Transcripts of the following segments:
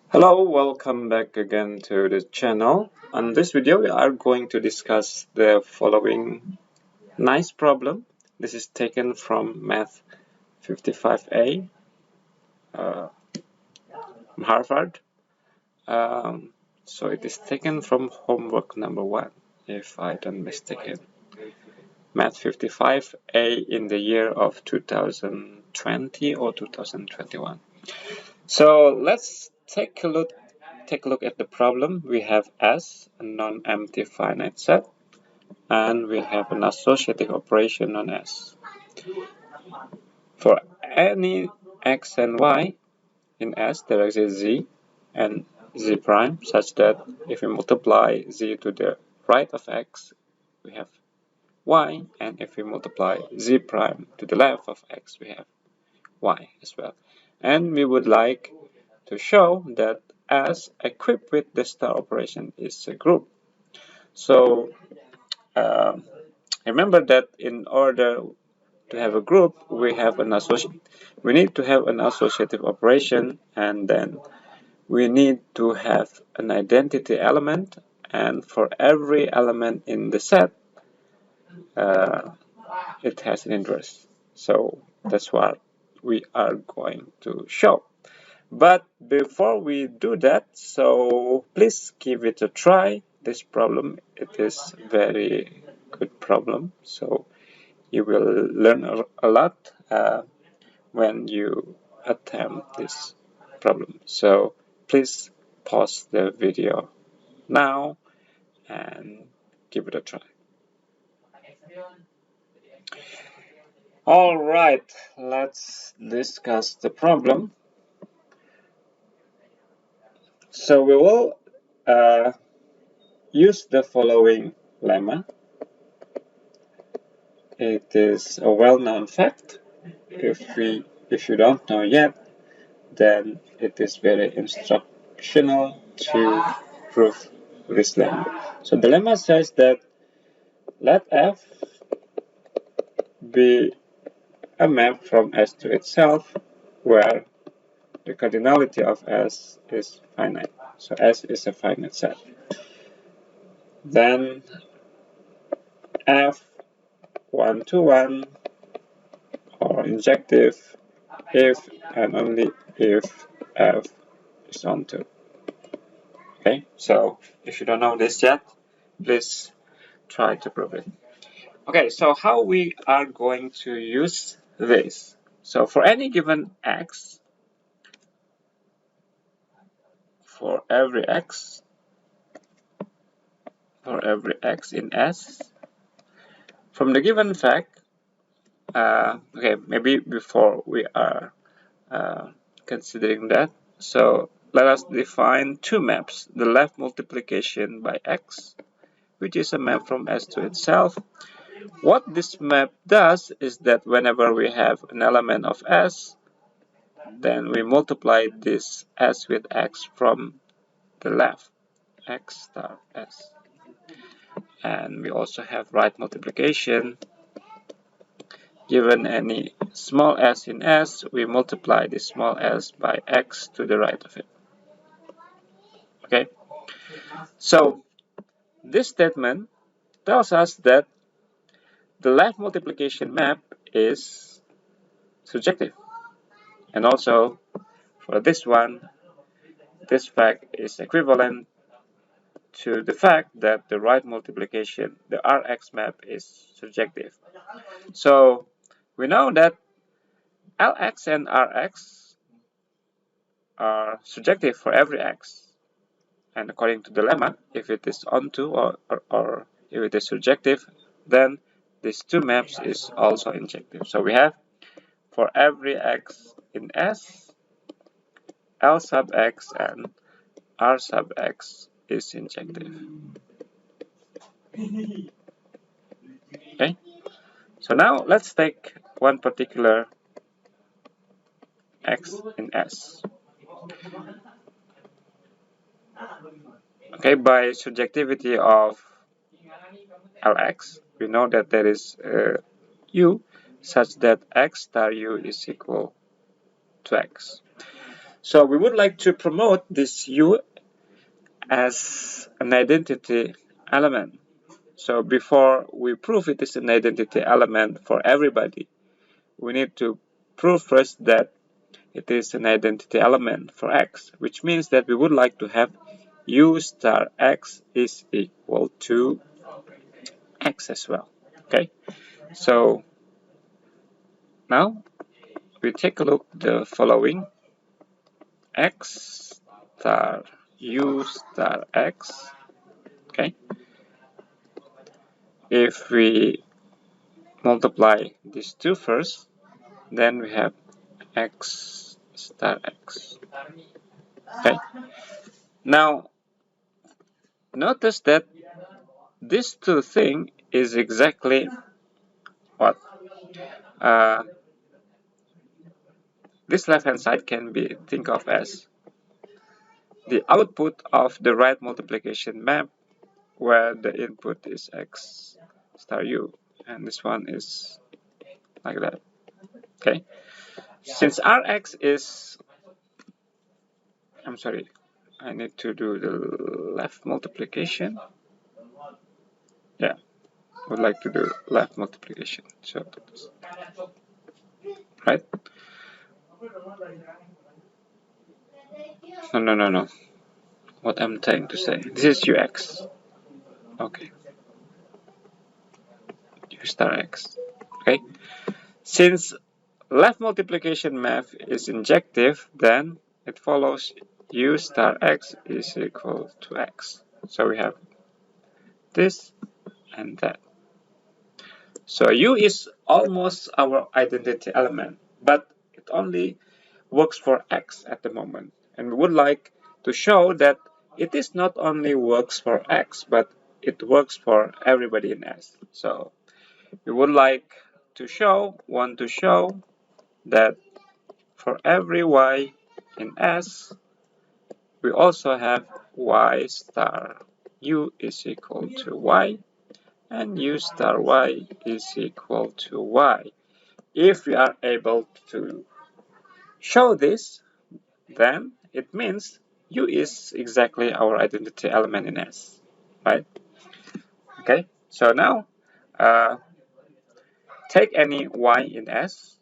Hello, welcome back again to the channel. On this video, we are going to discuss the following nice problem. This is taken from Math 55A, from Harvard. So it is taken from homework number 1, if I don't mistake it. Math 55A in the year of 2020 or 2021. So let's take a look at the problem. We have S, a non-empty finite set, and we have an associative operation known as. For any x and y in S, there exists z and z prime, such that if we multiply z to the right of x, we have y, and if we multiply z prime to the left of x, we have y as well. And we would like to show that S equipped with the star operation is a group. So remember that in order to have a group, we need to have an associative operation, and then we need to have an identity element, and for every element in the set, it has an inverse. So that's what we are going to show. But before we do that, so please give it a try. This problem, it is very good problem. So you will learn a lot when you attempt this problem. So please pause the video now and give it a try. All right, let's discuss the problem. So we will use the following lemma. It is a well-known fact. If you don't know yet, then it is very instructional to prove this lemma. So the lemma says that let F be a map from S to itself where the cardinality of S is finite. So S is a finite set. Then F 1 to 1 or injective if and only if F is onto. Okay, so if you don't know this yet, please try to prove it. Okay, so how we are going to use this? So for any given x, for every x in S, from the given fact, okay, maybe before we are considering that, so let us define two maps. The left multiplication by x, which is a map from S to itself. What this map does is that whenever we have an element of S, then we multiply this S with X from the left, X star S. And we also have right multiplication. Given any small s in S, we multiply this small s by X to the right of it. Okay, so this statement tells us that the left multiplication map is surjective. And also, for this one, this fact is equivalent to the fact that the right multiplication, the Rx map, is surjective. So we know that Lx and Rx are surjective for every x. And according to the lemma, if it is onto or if it is surjective, then these two maps is also injective. So we have for every x in S, L sub x and R sub x is injective. Okay, so now let's take one particular x in S. Okay, by surjectivity of Lx, we know that there is u such that x star u is equal to x. So we would like to promote this U as an identity element. So before we prove it is an identity element for everybody, we need to prove first that it is an identity element for X, which means that we would like to have U star X is equal to X as well. Okay, so now we take a look at the following. X star U star X. Okay, if we multiply these two first, then we have X star X. Okay, now notice that this two thing is exactly what this left hand side can be think of as the output of the right multiplication map, where the input is X star U, and this one is like that. Okay, since Rx is, I'm sorry, I need to do the left multiplication. Yeah, I would like to do left multiplication. So, right? No. What I'm trying to say. This is UX. Okay. U star X. Okay. Since left multiplication math is injective, then it follows U star X is equal to X. So we have this and that. So U is almost our identity element, but it only works for X at the moment. And we would like to show that it is not only works for X, but it works for everybody in S. So we would like to want to show that for every Y in S, we also have Y star U is equal to Y, and U star Y is equal to Y. If we are able to show this, then it means U is exactly our identity element in S, right? Okay, so now take any Y in S,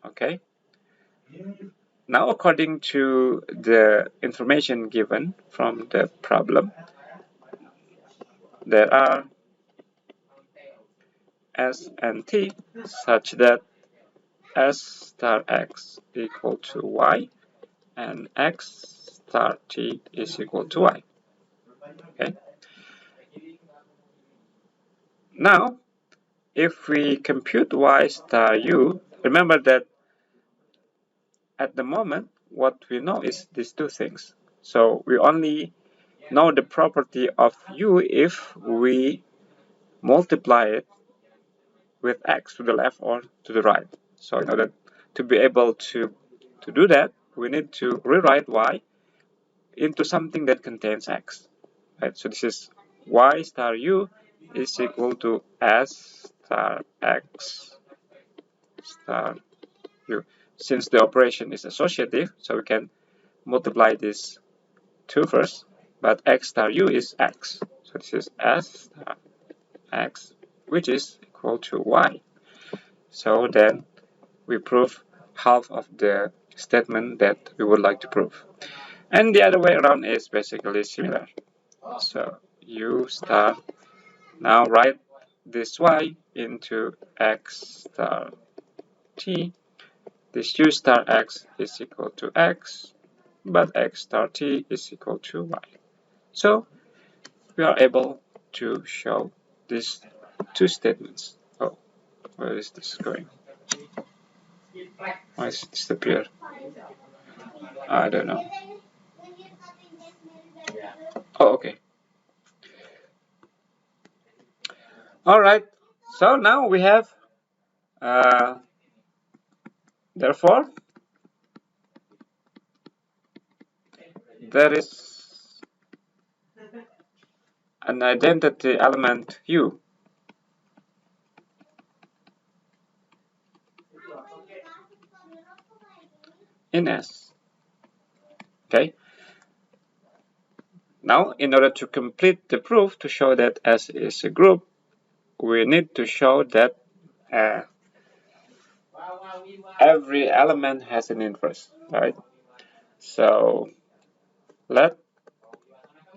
okay? Now according to the information given from the problem, there are S and T such that S star X equal to Y and X star T is equal to Y. Okay. Now, if we compute Y star U, remember that at the moment, what we know is these two things. So we only know the property of U if we multiply it with X to the left or to the right. So in order to be able to do that, we need to rewrite Y into something that contains X. Right? So this is Y star U is equal to S star X star U. Since the operation is associative, so we can multiply this 2 first, but X star U is X. So this is S star X, which is equal to Y. So then we prove half of the statement that we would like to prove. And the other way around is basically similar. So U star, now write this Y into X star T. This U star X is equal to X, but X star T is equal to Y. So we are able to show these two statements. Oh, where is this going? Why is it disappeared? I don't know. Oh, okay. All right. So now we have, therefore, there is an identity element U in S. Okay. Now, in order to complete the proof to show that S is a group, we need to show that every element has an inverse, right? So let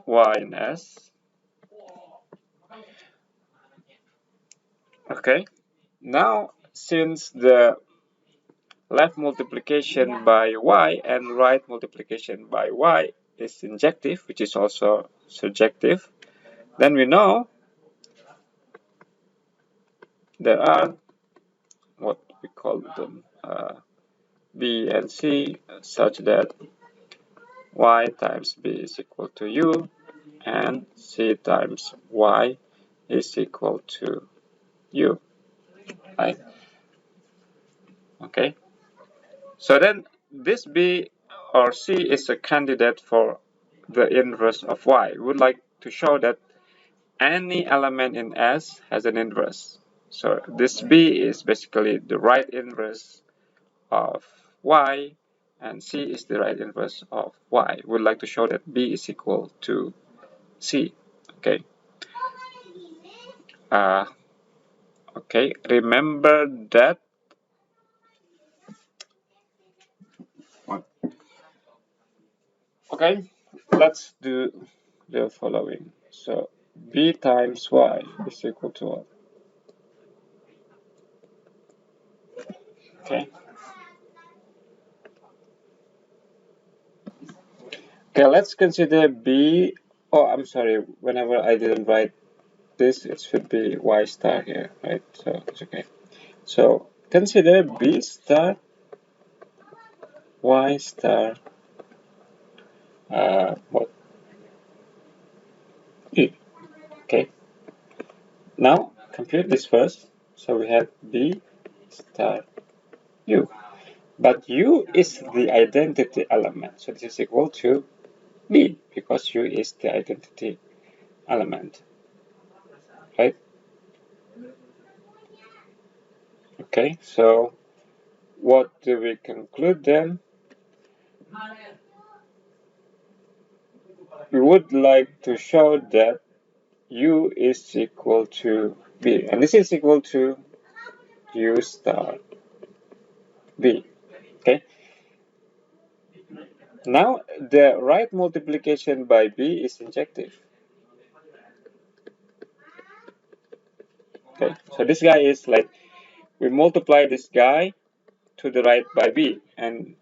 Y in S. Okay. Now, since the left multiplication by Y and right multiplication by Y is injective, which is also surjective, then we know there are what we call them B and C, such that Y times B is equal to U and C times Y is equal to U, right? Okay, so then this B or C is a candidate for the inverse of Y. We would like to show that any element in S has an inverse. So this B is basically the right inverse of Y, and C is the right inverse of Y. We would like to show that B is equal to C. Okay. Okay. Remember that. Okay. Let's do the following. So B times Y is equal to what? Okay. Okay. Let's consider B. Oh, I'm sorry. Whenever I didn't write this, it should be Y star here, right? So it's okay. So consider B star Y star what E. Okay. Now compute this first. So we have B star U. But U is the identity element. So this is equal to B because U is the identity element. Right? Okay, so what do we conclude then? We would like to show that U is equal to B. And this is equal to U star B. Okay. Now the right multiplication by B is injective. Okay. So this guy is like we multiply this guy to the right by B, and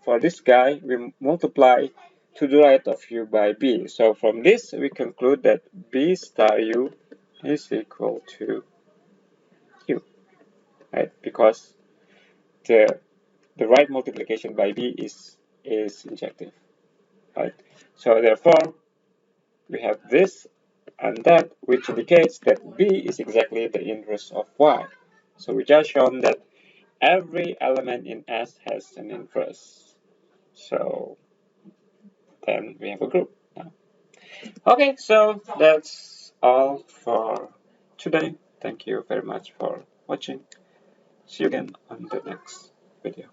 for this guy we multiply to the right of U by B. So from this we conclude that B star U is equal to U, right? Because the right multiplication by B is injective, right? So therefore we have this and that, which indicates that B is exactly the inverse of Y. So we just shown that every element in S has an inverse. So then we have a group now. Okay, so that's all for today. Thank you very much for watching. See you again on the next video.